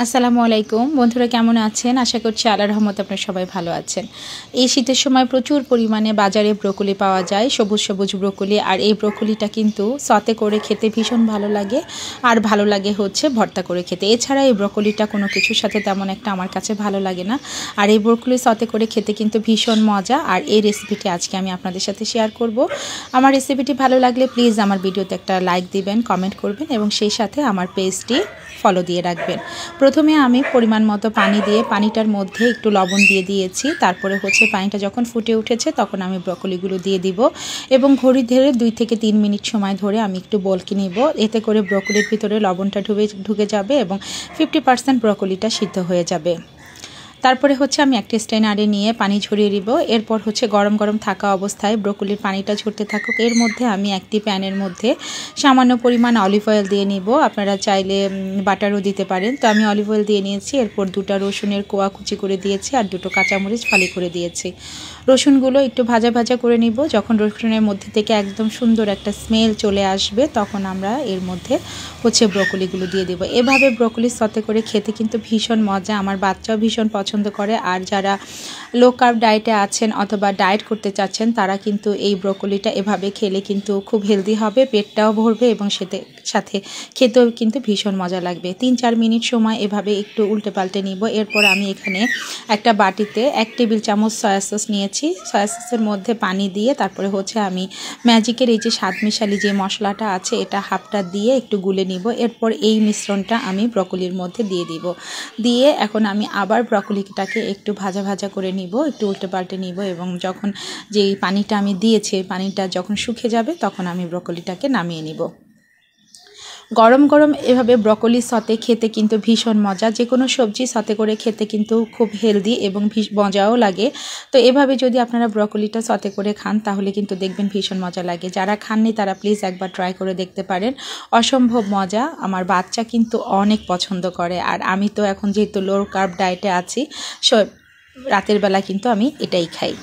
আসসালামু আলাইকুম বন্ধুরা, কেমন আছেন? আশা করছি আল্লাহর রহমতে আপনারা সবাই ভালো আছেন। এই শীতের সময় প্রচুর পরিমাণে বাজারে ব্রোকলি পাওয়া যায়, সবুজ সবুজ ব্রোকলি। আর এই ব্রোকলিটা কিন্তু সতে করে খেতে ভীষণ ভালো লাগে, আর ভালো লাগে হচ্ছে ভর্তা করে খেতে। এছাড়া এই ব্রোকলিটা কোনো কিছুর সাথে তেমন একটা আমার কাছে ভালো লাগে না। আর এই ব্রোকলি সতে করে খেতে কিন্তু ভীষণ মজা। আর এই রেসিপিটি আজকে আমি আপনাদের সাথে শেয়ার করব। আমার রেসিপিটি ভালো লাগলে প্লিজ আমার ভিডিওতে একটা লাইক দিবেন, কমেন্ট করবেন এবং সেই সাথে আমার পেজটি ফলো দিয়ে রাখবেন। প্রথমে আমি পরিমাণ মতো পানি দিয়ে পানিটার মধ্যে একটু লবণ দিয়ে দিয়েছি। তারপরে হচ্ছে পানিটা যখন ফুটে উঠেছে তখন আমি ব্রকলিগুলো দিয়ে দিব এবং ঘড়ি ধরে 2 থেকে 3 মিনিট সময় ধরে আমি একটু বলকে নিব। এতে করে ব্রকলির ভিতরে লবণটা ঢুকে যাবে এবং 50% ব্রকলিটা সিদ্ধ হয়ে যাবে। তারপরে হচ্ছে আমি একটা স্ট্রেনারে নিয়ে পানি ঝরিয়ে দিব। এরপর হচ্ছে গরম গরম থাকা অবস্থায় ব্রকলির পানিটা ঝরতে থাকুক। এর মধ্যে আমি একটি প্যানের মধ্যে সামান্য পরিমাণ অলিভ অয়েল দিয়ে নিব। আপনারা চাইলে বাটারও দিতে পারেন। তো আমি অলিভ অয়েল দিয়ে নিয়েছি। এরপর 2টা রসুনের কোয়া কুচি করে দিয়েছি আর 2টো কাঁচামরিচ ফালি করে দিয়েছি। রসুনগুলো একটু ভাজা ভাজা করে নিব। যখন রসুনের মধ্যে থেকে একদম সুন্দর একটা স্মেল চলে আসবে তখন আমরা এর মধ্যে হচ্ছে ব্রকলিগুলো দিয়ে দেব। এভাবে ব্রকলি সতে করে খেতে কিন্তু ভীষণ মজা, আমার বাচ্চাও ভীষণ পছন্দ করে। আর যারা লো কার্ব ডায়েটে আছেন অথবা ডায়েট করতে চাচ্ছেন তারা কিন্তু এই ব্রকলিটা এভাবে খেলে কিন্তু খুব হেলদি হবে, পেটটাও ভরবে এবং সাথে খেতেও কিন্তু ভীষণ মজা লাগবে। 3-4 মিনিট সময় এভাবে একটু উল্টে পাল্টে নিব। এরপর আমি এখানে একটা বাটিতে 1 টেবিল চামচ সয়া সস নিয়েছি। সয়া সসের মধ্যে পানি দিয়ে তারপরে হচ্ছে আমি ম্যাজিকের এই যে স্বাদ মিশালি যে মশলাটা আছে এটা হাফটা দিয়ে একটু গুলে নিব। এরপর এই মিশ্রণটা আমি ব্রকলির মধ্যে দিয়ে দিব। দিয়ে এখন আমি আবার ব্রকলিটাকে একটু ভাজা ভাজা করে নিব, একটু উল্টে পাল্টে নিব এবং যখন যেই পানিটা আমি দিয়েছি পানিটা যখন শুকিয়ে যাবে তখন আমি ব্রকলিটাকে নামিয়ে নিব। গরম গরম এভাবে ব্রকলি সতে খেতে কিন্তু ভীষণ মজা। যে কোনো সবজি সতে করে খেতে কিন্তু খুব হেলদি এবং মজাও লাগে। তো এভাবে যদি আপনারা ব্রকলিটা সতে করে খান তাহলে কিন্তু দেখবেন ভীষণ মজা লাগে। যারা খাননি তারা প্লিজ একবার ট্রাই করে দেখতে পারেন, অসম্ভব মজা। আমার বাচ্চা কিন্তু অনেক পছন্দ করে। আর আমি তো এখন যেহেতু লো কার্ব ডায়েটে আছি, রাতের বেলা কিন্তু আমি এটাই খাই।